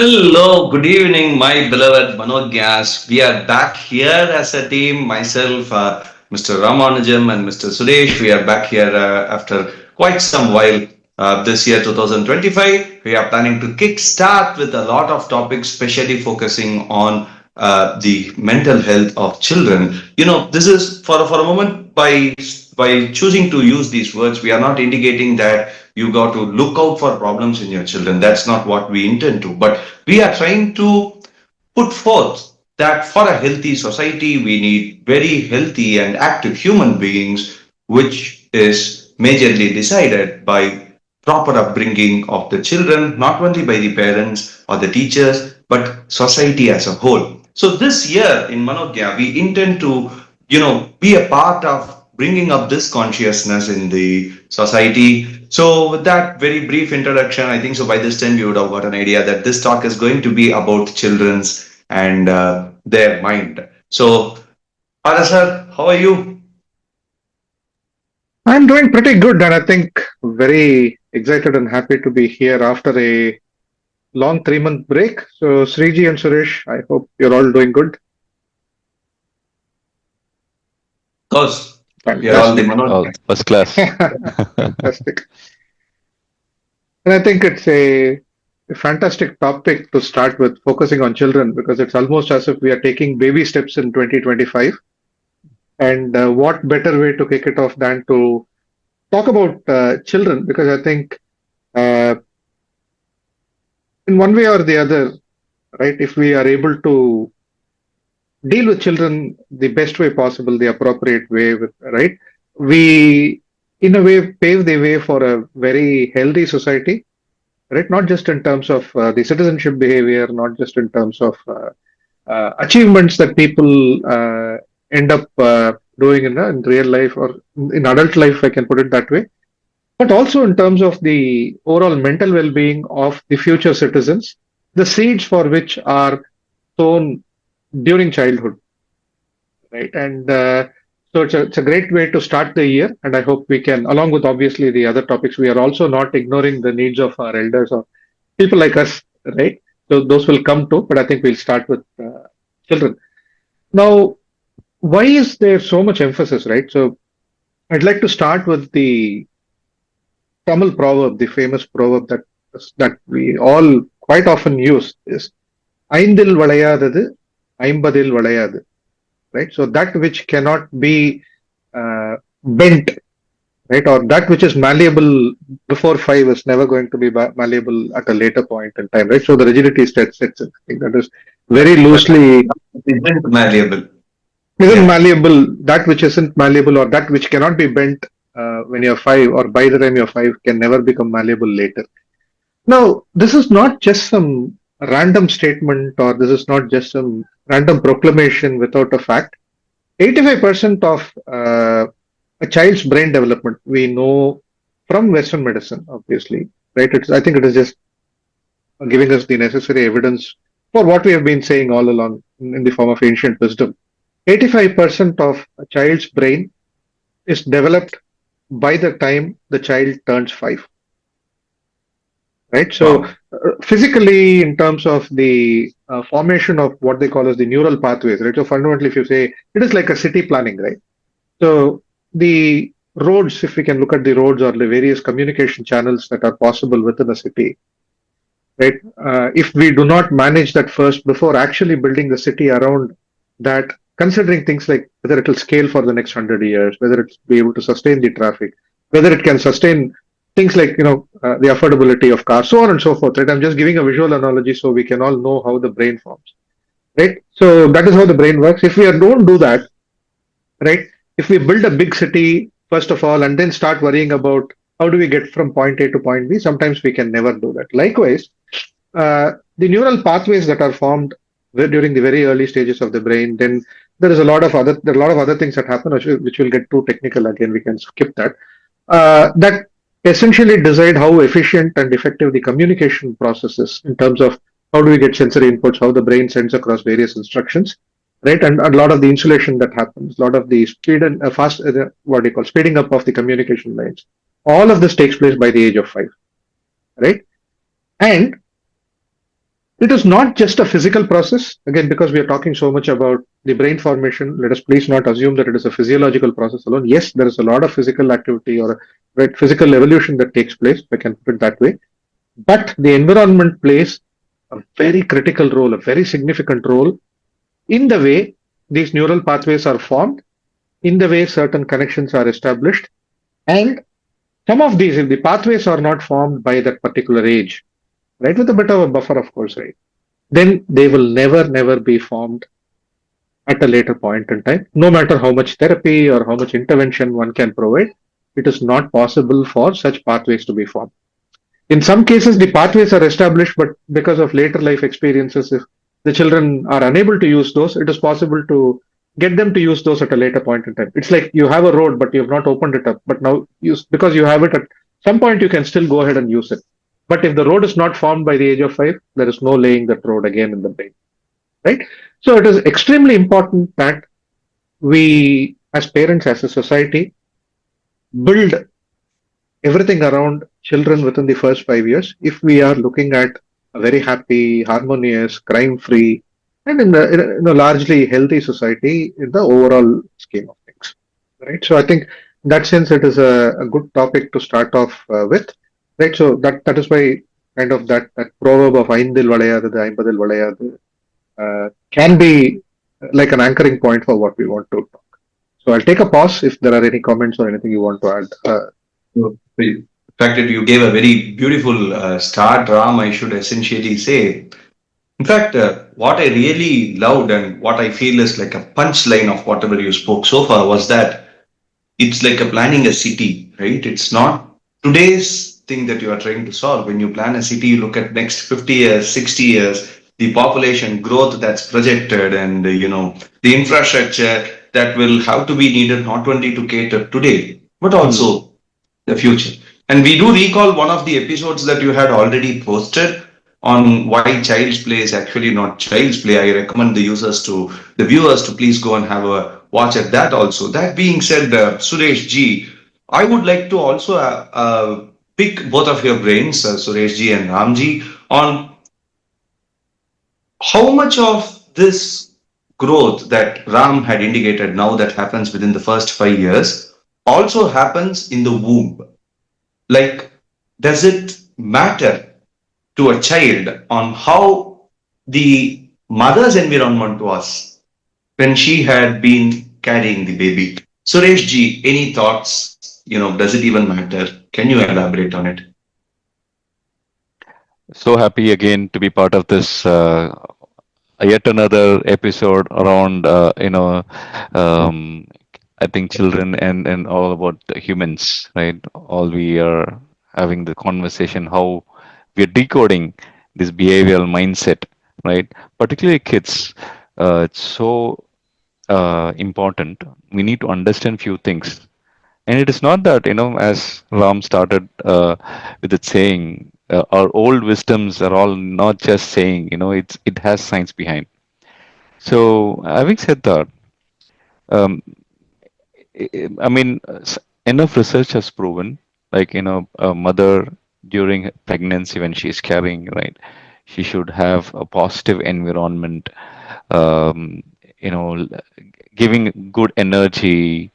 Hello, good evening, my beloved Manognyas. We are back here as a team. Myself, Mr. Ramanujam, and Mr. Suresh. We are back here after quite some while. This year, 2025, we are planning to kick start with a lot of topics, especially focusing on the mental health of children. This is for a moment by choosing to use these words, we are not indicating that you got to look out for problems in your children. That's not what we intend to. But we are trying to put forth that for a healthy society, we need very healthy and active human beings, which is majorly decided by proper upbringing of the children, not only by the parents or the teachers, but society as a whole. So this year in Manogya, we intend to, be a part of bringing up this consciousness in the society. So with that very brief introduction, I think so by this time you would have got an idea that this talk is going to be about children's and their mind. So, Ara sir, how are you? I'm doing pretty good, and I think very excited and happy to be here after a long 3 month break. So, Sriji and Suresh, I hope you're all doing good. Of course, we are all the Fantastic. Manogya. First class. Fantastic. And I think it's a fantastic topic to start with, focusing on children, because it's almost as if we are taking baby steps in 2025. And what better way to kick it off than to talk about children? Because I think uh, in one way or the other, right, if we are able to deal with children the best way possible, the appropriate way, right? We, in a way, pave the way for a very healthy society, right? Not just in terms of the citizenship behavior, not just in terms of achievements that people end up doing in real life or in adult life, if I can put it that way, but also in terms of the overall mental well-being of the future citizens, the seeds for which are sown during childhood, right? And so it's a great way to start the year. And I hope we can, along with obviously the other topics, we are also not ignoring the needs of our elders or people like us, right? So those will come too, but I think we'll start with children. Now, why is there so much emphasis, right? So I'd like to start with the Tamil proverb, the famous proverb that we all quite often use is "ஐந்தில் வளையாதது ஐம்பதில் வளையாது." Right? So that which cannot be uh, bent, right, or that which is malleable before five is never going to be malleable at a later point in time, right? So the rigidity sets in. I think that is very But loosely isn't malleable. isn't Yeah. malleable. That which isn't malleable or that which cannot be bent when you're five or by the time you're five can never become malleable later. Now, this is not just some random statement or this is not just some random proclamation without a fact. 85% of a child's brain development we know from Western medicine, obviously, right? I think it is just giving us the necessary evidence for what we have been saying all along in the form of ancient wisdom. 85% of a child's brain is developed by the time the child turns five, right? So, Wow. physically, in terms of the formation of what they call as the neural pathways, right? So, fundamentally, if you say it is like a city planning, right? So, the roads, if we can look at the roads or the various communication channels that are possible within a city, right? If we do not manage that first before actually building the city around that, considering things like whether it will scale for the next 100 years, whether it's be able to sustain the traffic, whether it can sustain things like the affordability of cars, so on and so forth. Right? I'm just giving a visual analogy so we can all know how the brain forms. Right? So that is how the brain works. If we don't do that, right? If we build a big city first of all and then start worrying about how do we get from point A to point B, sometimes we can never do that. Likewise, the neural pathways that are formed during the very early stages of the brain, then there are a lot of other things that happen which will get too technical again. We can skip that. That essentially decide how efficient and effective the communication process is in terms of how do we get sensory inputs, how the brain sends across various instructions, right? And a lot of the insulation that happens, a lot of the speed and fast, what do you call, speeding up of the communication lines. All of this takes place by the age of five, right? And It is not just a physical process. Again, because we are talking so much about the brain formation, let us please not assume that it is a physiological process alone. Yes, there is a lot of physical activity or right, physical evolution that takes place, if I can put it that way. But the environment plays a very critical role, a very significant role in the way these neural pathways are formed, in the way certain connections are established. And some of these, if the pathways are not formed by that particular age, right, with a bit of a buffer, of course, right, then they will never be formed at a later point in time. No matter how much therapy or how much intervention one can provide, it is not possible for such pathways to be formed. In some cases, the pathways are established, but because of later life experiences, if the children are unable to use those, it is possible to get them to use those at a later point in time. It's like you have a road, but you have not opened it up. But now, because you have it at some point, you can still go ahead and use it. But if the road is not formed by the age of 5, there is no laying that road again in the brain, right? So it is extremely important that we, as parents, as a society, build everything around children within the first 5 years if we are looking at a very happy, harmonious, crime free, and in a largely healthy society in the overall scheme of things. Right. So I think in that sense it is a good topic to start off with. Right. So that is why kind of that proverb of ஐந்தில் வளையாதது ஐம்பதில் வளையாது can be like an anchoring point for what we want to talk. So I'll take a pause if there are any comments or anything you want to add. So, the fact that you gave a very beautiful start, Ram, I should essentially say. In fact, what I really loved and what I feel is like a punchline of whatever you spoke so far was that it's like a planning a city, right? It's not today's thing that you are trying to solve. When you plan a city, you look at next 50 years, 60 years, the population growth that's projected and, the infrastructure that will have to be needed not only to cater today, but Mm. also the future. And we do recall one of the episodes that you had already posted on why child's play is actually not child's play. I recommend the viewers to please go and have a watch at that also. That being said, Suresh G, I would like to also pick both of your brains, Suresh G and Ramji, on how much of this growth that Ram had indicated now that happens within the first 5 years also happens in the womb. Like, does it matter to a child on how the mother's environment was when she had been carrying the baby? Suresh ji, any thoughts? Does it even matter? Can you elaborate on it? So happy again to be part of this yet another episode around um, I think children and all about the humans, right? All we are having the conversation how we are decoding this behavioral mindset, right? Particularly kids. It's so important. We need to understand few things, and it is not that, as Ram started with it saying, our old wisdoms are all not just saying, it has science behind. So, having said that, um, I mean, enough research has proven, like, a mother during pregnancy when she's carrying, right, she should have a positive environment, um, giving good energy,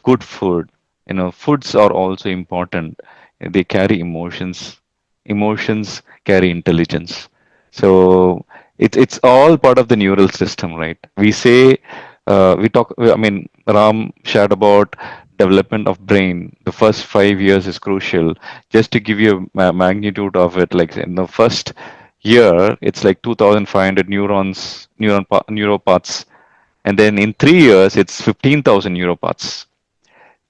good food. Foods are also important. They carry emotions. Emotions carry intelligence. So it's all part of the neural system, right? We say we talk. I mean, Ram shared about development of brain. The first 5 years is crucial. Just to give you a magnitude of it, like in the first year, it's like 2,500 neuropaths, and then in 3 years, it's 15,000 neuropaths.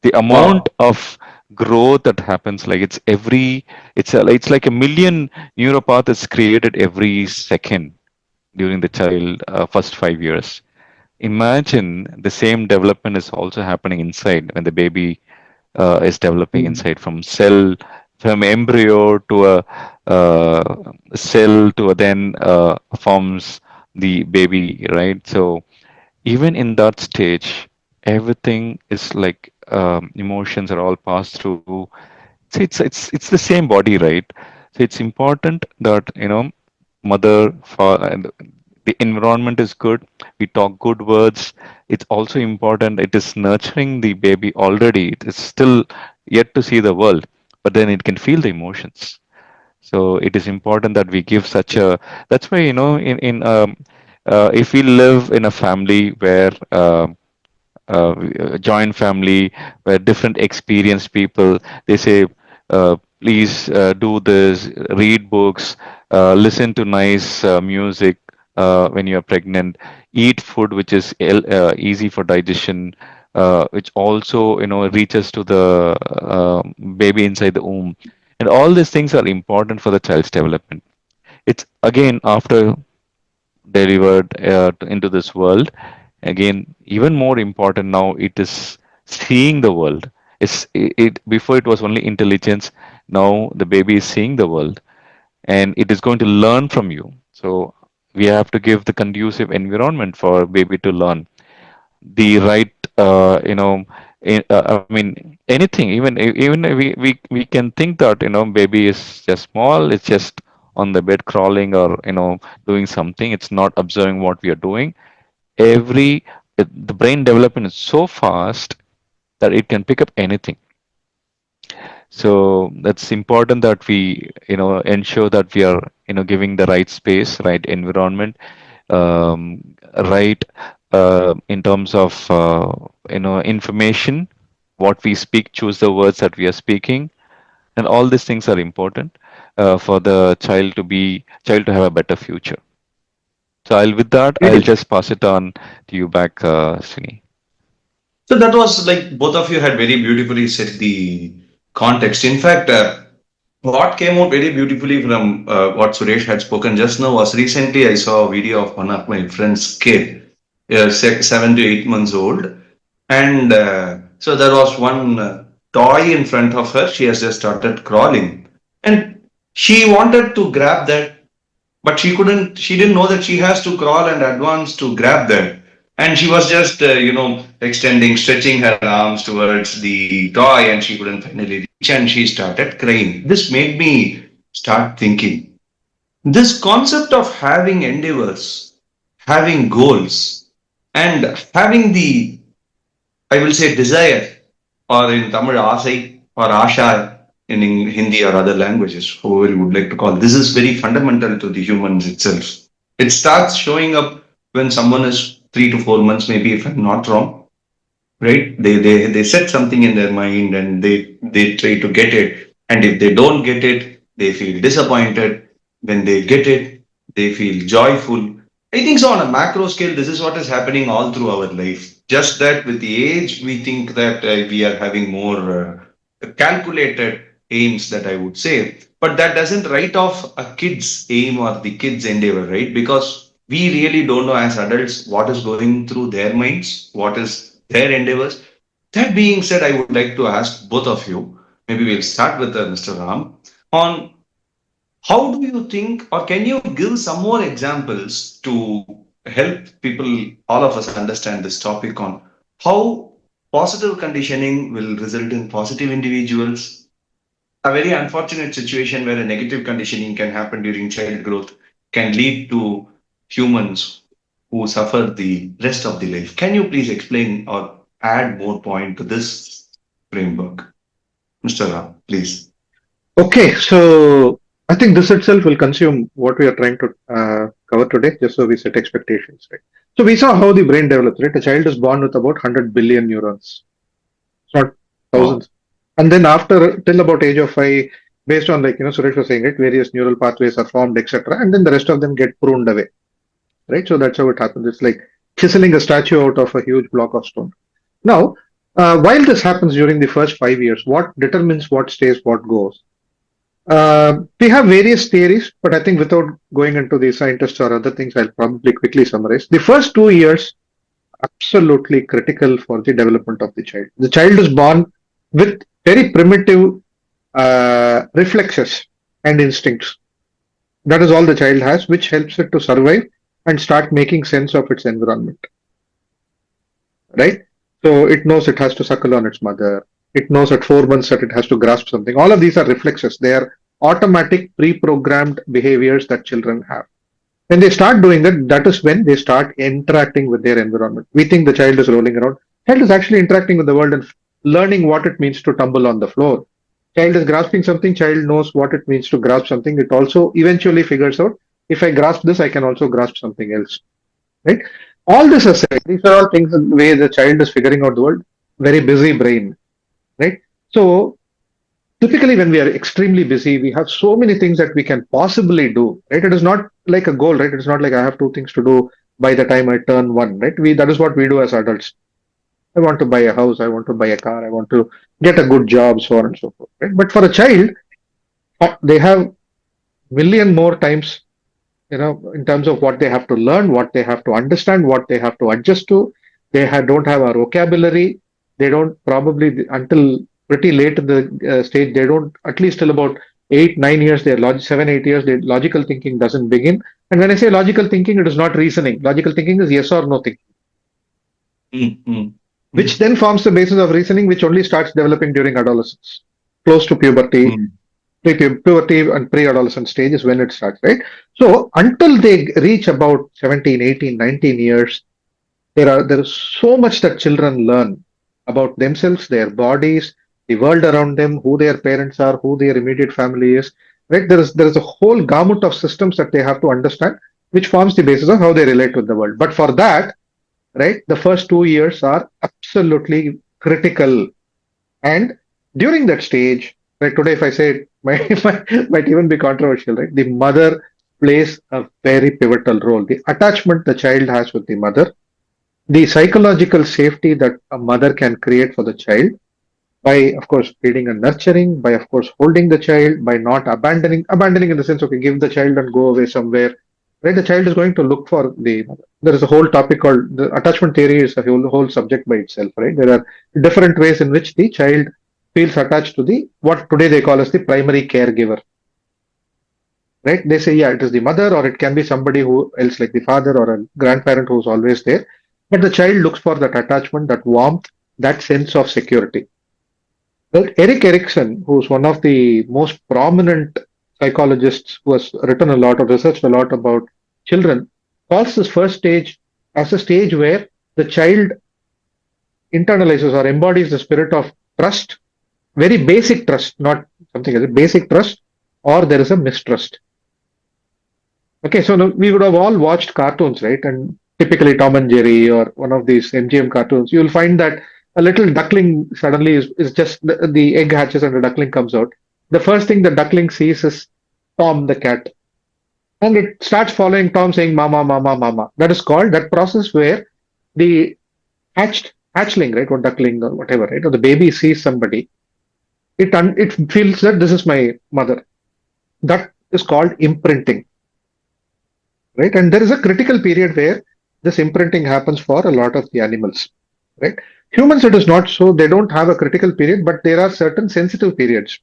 The amount Wow. of growth that happens, like it's like a million neuropath is created every second during the child first 5 years. Imagine the same development is also happening inside when the baby is developing Mm. inside, from embryo to a cell to a then forms the baby, right? So even in that stage, everything is like, emotions are all passed through. So it's the same body, right? So it's important that, mother, and the environment is good. We talk good words. It's also important. It is nurturing the baby already. It is still yet to see the world, but then it can feel the emotions. So it is important that we give such a. That's why if we live in a family where joint family where different experienced people, they say, please do this, read books, listen to nice music when you are pregnant, eat food which is easy for digestion, which also reaches to the baby inside the womb, and all these things are important for the child's development. It's again after delivered into this world. Again, even more important now, it is seeing the world. It before it was only intelligence. Now the baby is seeing the world, and it is going to learn from you. So we have to give the conducive environment for baby to learn the right I mean anything, even we can think that baby is just small, it's just on the bed crawling or doing something, it's not observing what we are doing. The brain development is so fast that it can pick up anything. So that's important that we ensure that we are giving the right space, right environment, right in terms of information, what we speak, choose the words that we are speaking, and all these things are important for the child to have a better future. So I'll with that I'll Really? just pass it on to you back, Srini. So that was like both of you had very beautifully set the context. In fact, what came out very beautifully from what Suresh had spoken just now was recently I saw a video of one of my friend's kid, 7 to 8 months old, and so there was one toy in front of her. She has just started crawling, and she wanted to grab that, but she couldn't. She didn't know that she has to crawl and advance to grab that, and she was just extending, stretching her arms towards the toy, and she couldn't finally reach, and she started crying. This made me start thinking. This concept of having endeavors, having goals, and having the, I will say, desire, or in Tamil, asai or asha in Hindi or other languages, however you would like to call. This is very fundamental to the humans itself. It starts showing up when someone is 3 to 4 months, maybe if I'm not wrong, right? They set something in their mind and they try to get it, and if they don't get it, they feel disappointed. When they get it, they feel joyful. I think so. On a macro scale, this is what is happening all through our life. Just that with the age, we think that we are having more calculated aims, that I would say, but that doesn't write off a kid's aim or the kid's endeavor, right? Because we really don't know as adults what is going through their minds, what is their endeavors. That being said, I would like to ask both of you, maybe we'll start with Mr. Ram, on how do you think, or can you give some more examples to help people, all of us, understand this topic on how positive conditioning will result in positive individuals? A very unfortunate situation where a negative conditioning can happen during child growth can lead to humans who suffer the rest of the life. Can you please explain or add more point to this framework? Mr. Ram, please. Okay, so I think this itself will consume what we are trying to cover today, just so we set expectations, right? So we saw how the brain develops, right? A child is born with about 100 billion neurons. It's not Wow. thousands. And then after, till about age of 5, based on like, Suresh was saying, right, various neural pathways are formed, etc. And then the rest of them get pruned away, right? So that's how it happens. It's like chiseling a statue out of a huge block of stone. Now, while this happens during the first 5 years, what determines what stays, what goes? We have various theories, but I think without going into the scientists or other things, I'll probably quickly summarize. The first 2 years, absolutely critical for the development of the child. The child is born with very primitive reflexes and instincts. That is all the child has, which helps it to survive and start making sense of its environment, right? So it knows it has to suckle on its mother. It knows at 4 months that it has to grasp something. All of these are reflexes. They are automatic, pre programmed behaviors that children have. When they start doing that, that is when they start interacting with their environment. We think the child is rolling around. Child is actually interacting with the world and learning what it means to tumble on the floor. Child is grasping something. Child knows what it means to grasp something. It also eventually figures out, if I grasp this, I can also grasp something else. Right? All this aside, these are all things the way the child is figuring out the world. Very busy brain. Right? So typically when we are extremely busy, we have so many things that we can possibly do, right? It is not like a goal, right? It's not like I have two things to do by the time I turn one, right? We That is what we do as adults. I want to buy a house, I want to buy a car, I want to get a good job, so on and so forth, right? But for a child, they have million more times, in terms of what they have to learn, what they have to understand, what they have to adjust to. Don't have a vocabulary. They don't probably until pretty late in the stage. They don't, at least till about 8, 9 years. Their 7, 8 years. Their logical thinking doesn't begin. And when I say logical thinking, it is not reasoning. Logical thinking is yes or no thinking, mm, mm, which mm, then forms the basis of reasoning, which only starts developing during adolescence, close to puberty. mm, Puberty and pre-adolescent stage is when it starts, right? So until they reach about 17, 18, 19 years, there is so much that children learn about themselves, their bodies, the world around them, who their parents are, who their immediate family is. Right? There is a whole gamut of systems that they have to understand, which forms the basis of how they relate with the world. But for that, right, the first 2 years are absolutely critical. And during that stage, right, today if I say it might even be controversial, right? The mother plays a very pivotal role. The attachment the child has with the mother, the psychological safety that a mother can create for the child by, of course, feeding and nurturing, by, of course, holding the child, by not abandoning in the sense, okay, give the child and go away somewhere. Right, the child is going to look for the mother. There is a whole topic called the attachment theory is a whole subject by itself. Right, there are different ways in which the child feels attached to the what today they call as the primary caregiver. Right, they say yeah, it is the mother, or it can be somebody who else like the father or a grandparent who's always there. But the child looks for that attachment, that warmth, that sense of security. Well, Eric Erikson, who's one of the most prominent psychologists who has written a lot of researched a lot about children, calls this first stage as a stage where the child internalizes or embodies the spirit of trust, very basic trust, not something else, basic trust, or there is a mistrust. Okay, so now we would have all watched cartoons, right? And typically Tom and Jerry or one of these MGM cartoons, you'll find that a little duckling suddenly is just the egg hatches and the duckling comes out. The first thing the duckling sees is Tom the cat. And it starts following Tom saying mama, mama, mama. That is called that process where the hatchling, right, or duckling or whatever, right, or the baby sees somebody, it feels that this is my mother. That is called imprinting, right? And there is a critical period where this imprinting happens for a lot of the animals, right? Humans, it is not so. They don't have a critical period, but there are certain sensitive periods.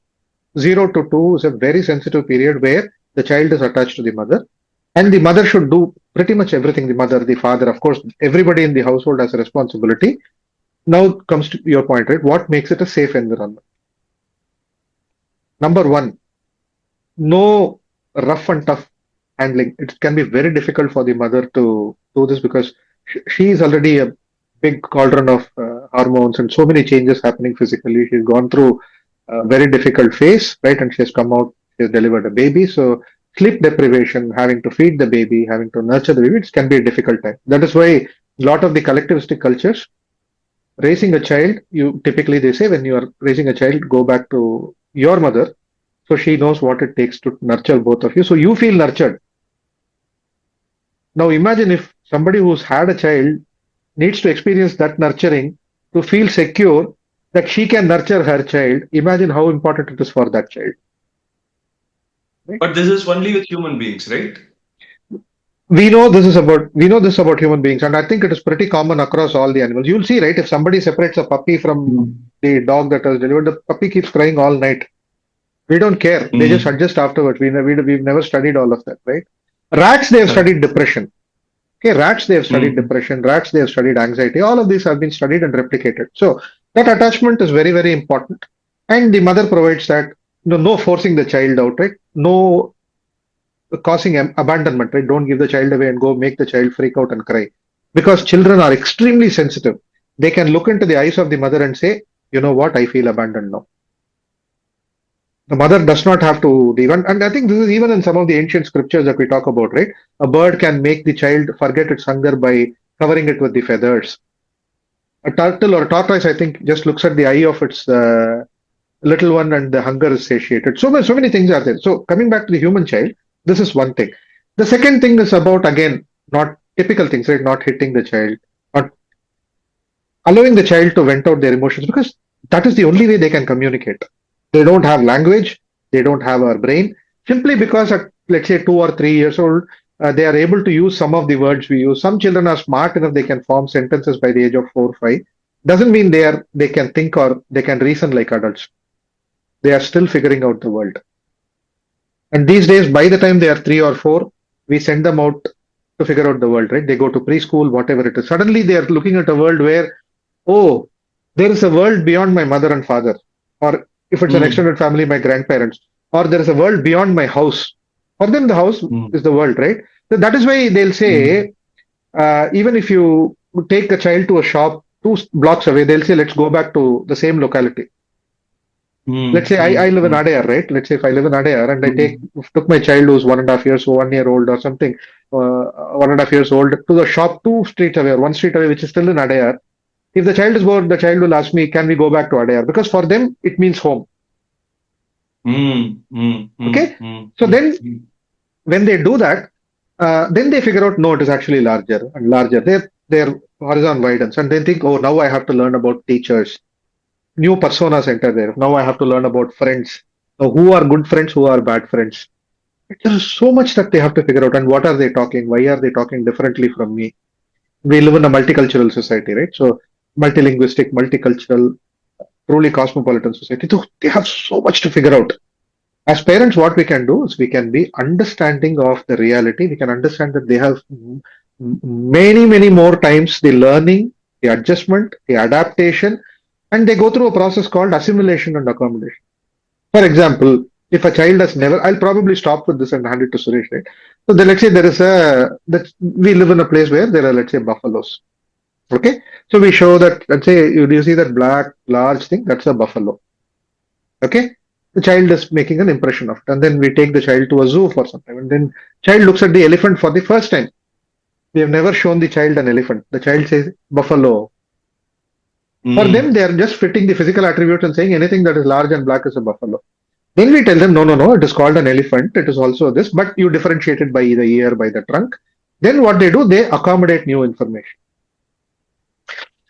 0 to 2 is a very sensitive period where the child is attached to the mother, and the mother should do pretty much everything. The mother, the father, of course, everybody in the household has a responsibility. Now comes to your point, right? What makes it a safe environment? Number one, no rough and tough handling. It can be very difficult for the mother to do this because she is already a big cauldron of hormones and so many changes happening physically. She's gone through a very difficult phase, right? And she has come out, she has delivered a baby. So sleep deprivation, having to feed the baby, having to nurture the baby, it can be a difficult time. That is why a lot of the collectivistic cultures, raising a child, you typically they say when you are raising a child, go back to your mother so she knows what it takes to nurture both of you. So you feel nurtured. Now imagine if somebody who's had a child needs to experience that nurturing to feel secure that she can nurture her child. Imagine how important it is for that child. Right? But this is only with human beings, right? We know this about human beings, and I think it is pretty common across all the animals. You'll see, right? If somebody separates a puppy from the dog that was delivered, the puppy keeps crying all night. We don't care. They just Mm, adjust afterwards. We've never studied all of that, right? Rats, they have correct. studied depression. Okay, rats, they have studied Mm, depression. Rats, they have studied anxiety. All of these have been studied and replicated. So that attachment is very, very important. And the mother provides that, no forcing the child out, right? No causing abandonment, right? Don't give the child away and go make the child freak out and cry. Because children are extremely sensitive. They can look into the eyes of the mother and say, you know what, I feel abandoned now. The mother does not have to even, and I think this is even in some of the ancient scriptures that we talk about, right? A bird can make the child forget its hunger by covering it with the feathers. A turtle or a tortoise, I think, just looks at the eye of its little one and the hunger is satiated. So many things are there. So coming back to the human child, this is one thing. The second thing is about, again, not typical things, right? Not hitting the child, not allowing the child to vent out their emotions, because that is the only way they can communicate. They don't have language, they don't have our brain, simply because at, let's say, 2 or 3 years old, they are able to use some of the words we use. Some children are smart enough, they can form sentences by the age of 4 or 5. Doesn't mean they can think or they can reason like adults. They are still figuring out the world. And these days, by the time they are 3 or 4, we send them out to figure out the world, right? They go to preschool, whatever it is. Suddenly they are looking at a world where, oh, there is a world beyond my mother and father. Or if it's an Mm, extended family, my grandparents. Or there is a world beyond my house. For them, the house mm, is the world, right? So that is why they'll mm, say, even if you take a child to a shop 2 blocks away, they'll say, let's go back to the same locality. Let's mm, say I mm, live in mm, Adayar, right? Let's say if I live in Adayar and I mm, took my child who's 1.5 years, 1 year old or something, 1.5 years old to the shop 2 streets away or 1 street away, which is still in Adayar. If the child is bored, the child will ask me, can we go back to Adayar? Because for them, it means home. mm, mm, mm, Okay. mm, So mm, then mm. when they do that, then they figure out, no, it is actually larger and larger. Their horizon widens and they think, oh, now I have to learn about teachers. New personas enter there. Now I have to learn about friends. Now, who are good friends, who are bad friends. There's so much that they have to figure out. And what are they talking? Why are they talking differently from me? We live in a multicultural society, right? So, multilinguistic, multicultural, truly cosmopolitan society. So, they have so much to figure out. As parents, what we can do is we can be understanding of the reality. We can understand that they have many, many more times the learning, the adjustment, the adaptation, and they go through a process called assimilation and accommodation. For example, if a child has never, I'll probably stop with this and hand it to Suresh, right? So then let's say there is that we live in a place where there are, let's say, buffaloes. Okay. So we show that, let's say, you see that black, large thing, that's a buffalo. Okay. The child is making an impression of it. And then we take the child to a zoo for some time. And then child looks at the elephant for the first time. We have never shown the child an elephant. The child says, buffalo. For them, Mm, they are just fitting the physical attributes and saying anything that is large and black is a buffalo. Then we tell them, no, no, no, it is called an elephant. It is also this, but you differentiate it by the ear, by the trunk. Then what they do, they accommodate new information.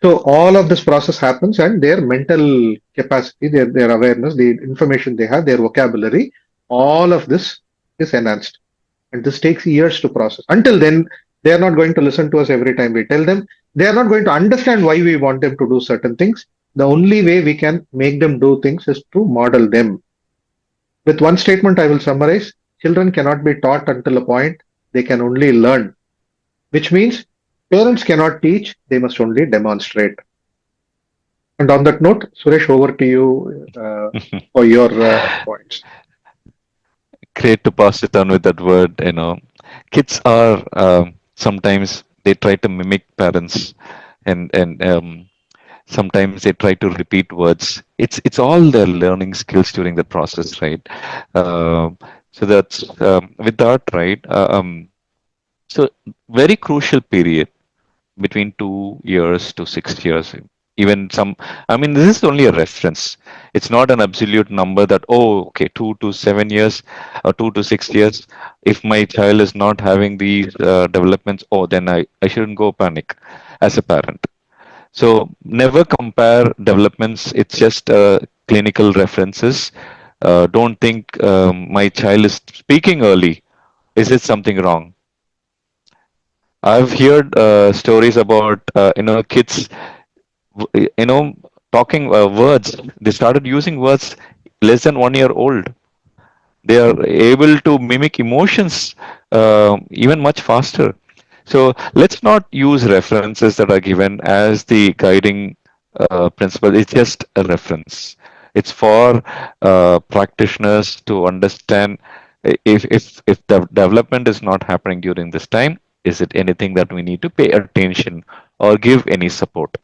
So all of this process happens and their mental capacity, their awareness, the information they have, their vocabulary, all of this is enhanced. And this takes years to process. Until then, they are not going to listen to us every time we tell them. They are not going to understand why we want them to do certain things. The only way we can make them do things is to model them. With one statement, I will summarize: children cannot be taught until a point, they can only learn, which means parents cannot teach, they must only demonstrate. And on that note, Suresh, over to you for your points. Great to pass it on with that word. Kids are sometimes they try to mimic parents, and sometimes they try to repeat words. It's all their learning skills during the process, right? So that's with that, right? So very crucial period between 2 years to 6 years. Even some, I mean, this is only a reference. It's not an absolute number that, oh, okay, 2 to 7 years or 2 to 6 years. If my child is not having these developments, oh, then I shouldn't go panic as a parent. So never compare developments. It's just clinical references. Don't think my child is speaking early. Is it something wrong? I've heard stories about kids, talking words. They started using words less than 1 year old. They are able to mimic emotions even much faster. So let's not use references that are given as the guiding principle. It's just a reference. It's for practitioners to understand. If the development is not happening during this time, is it anything that we need to pay attention or give any support?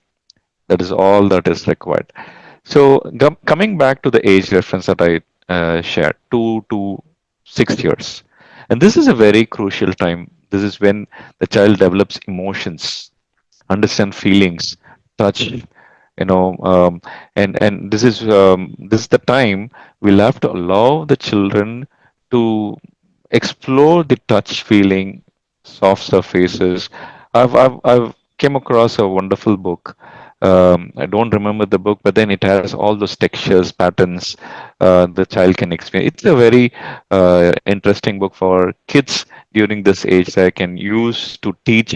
That is all that is required. So coming back to the age reference that I shared, 2 to 6 years, and this is a very crucial time. This is when the child develops emotions, understand feelings, touch, and this is the time we'll have to allow the children to explore the touch feeling, soft surfaces. I've came across a wonderful book. I don't remember the book, but then it has all those textures, patterns the child can experience. It's a very interesting book for kids during this age that can use to teach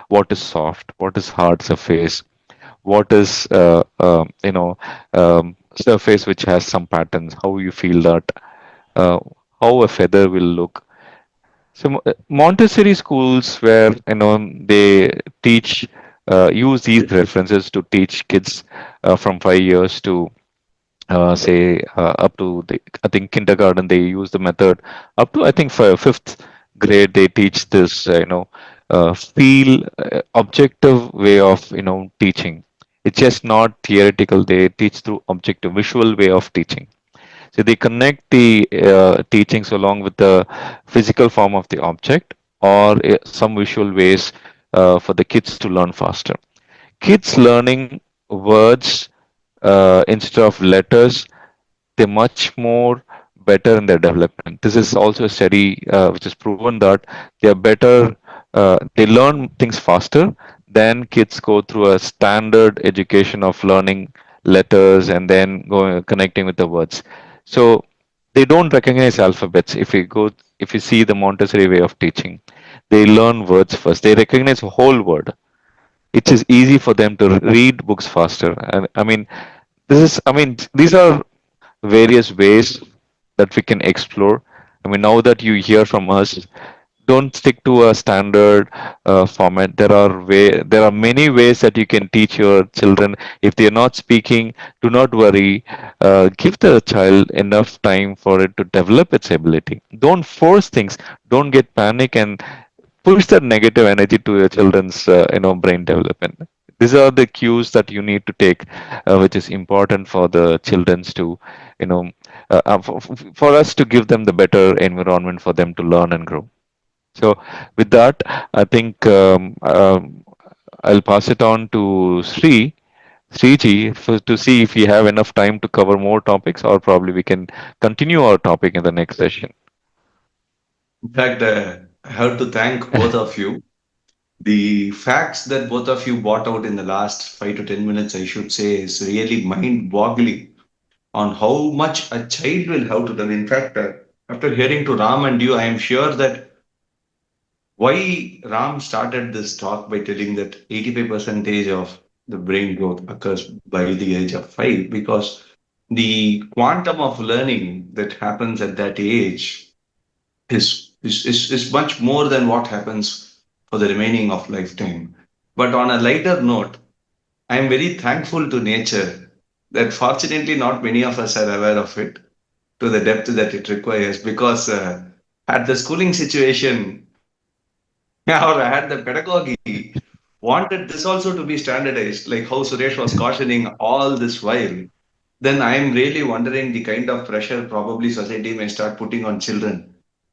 what is soft, what is hard surface, what is surface which has some patterns, how you feel that, uh, how a feather will look. So Montessori schools where they teach use these references to teach kids from 5 years to say up to the, I think kindergarten they use the method up to I think for fifth grade they teach this feel objective way of teaching. It's just not theoretical. They teach through objective visual way of teaching. So they connect the teachings along with the physical form of the object or some visual ways for the kids to learn faster. Kids learning words instead of letters, they're much more better in their development. This is also a study which has proven that they are better, they learn things faster than kids go through a standard education of learning letters and then going connecting with the words. So they don't recognize alphabets. If you see the Montessori way of teaching, they learn words first. They recognize a whole word. It is easy for them to read books faster. And I mean, these are various ways that we can explore. I mean, now that you hear from us, don't stick to a standard format. There are many ways that you can teach your children. If they are not speaking, do not worry. Give the child enough time for it to develop its ability. Don't force things. Don't get panic and push that negative energy to your children's brain development. These are the cues that you need to take, which is important for the children's to you know for us to give them the better environment for them to learn and grow. So with that, I think I'll pass it on to Sriji to see if we have enough time to cover more topics, or probably we can continue our topic in the next session. In fact, I have to thank both of you. The facts that both of you brought out in the last 5 to 10 minutes, I should say, is really mind-boggling on how much a child will have to learn. In fact, after hearing to Ram and you, I am sure that why Ram started this talk by telling that 85% of the brain growth occurs by the age of 5, because the quantum of learning that happens at that age is much more than what happens for the remaining of lifetime. But on a lighter note, I am very thankful to nature that fortunately not many of us are aware of it to the depth that it requires, because at the schooling situation or had the pedagogy wanted this also to be standardized, like how Suresh was cautioning all this while, then I am really wondering the kind of pressure probably society may start putting on children.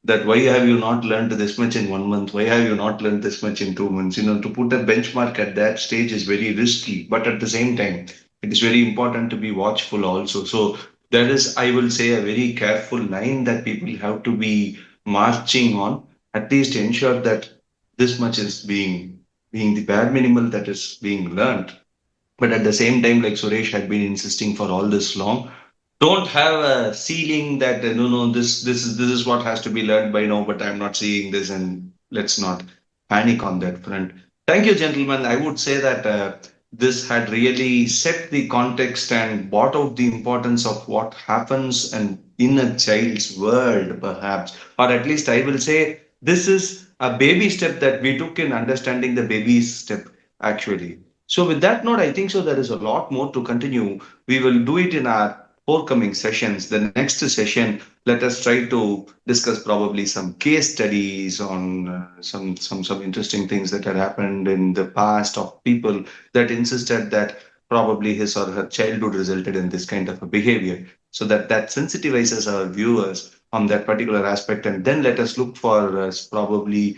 That why have you not learned this much in 1 month? Why have you not learned this much in 2 months? To put a benchmark at that stage is very risky, but at the same time, it is very important to be watchful also. So that is, I will say, a very careful line that people have to be marching on, at least ensure that this much is being the bare minimal that is being learned. But at the same time, like Suresh had been insisting for all this long, don't have a ceiling that no, this is what has to be learned by now, but I'm not seeing this, and let's not panic on that front. Thank you, gentlemen. I would say that this had really set the context and brought out the importance of what happens and in a child's world, perhaps, or at least I will say this is a baby step that we took in understanding the baby's step actually. So with that note, I think so there is a lot more to continue. We will do it in our forthcoming sessions, the next session, let us try to discuss probably some case studies on some interesting things that had happened in the past of people that insisted that probably his or her childhood resulted in this kind of a behavior, so that sensitizes our viewers on that particular aspect, and then let us look for probably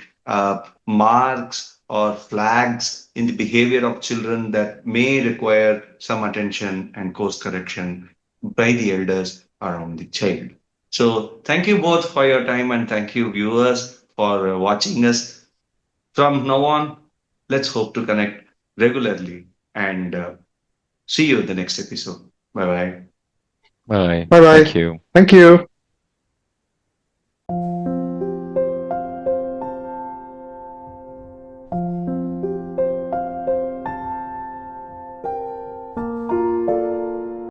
marks or flags in the behavior of children that may require some attention and course correction by the elders around the child. So, thank you both for your time, and thank you, viewers, for watching us. From now on, let's hope to connect regularly and see you in the next episode. Bye bye. Bye. Bye Thank bye. you. Thank you.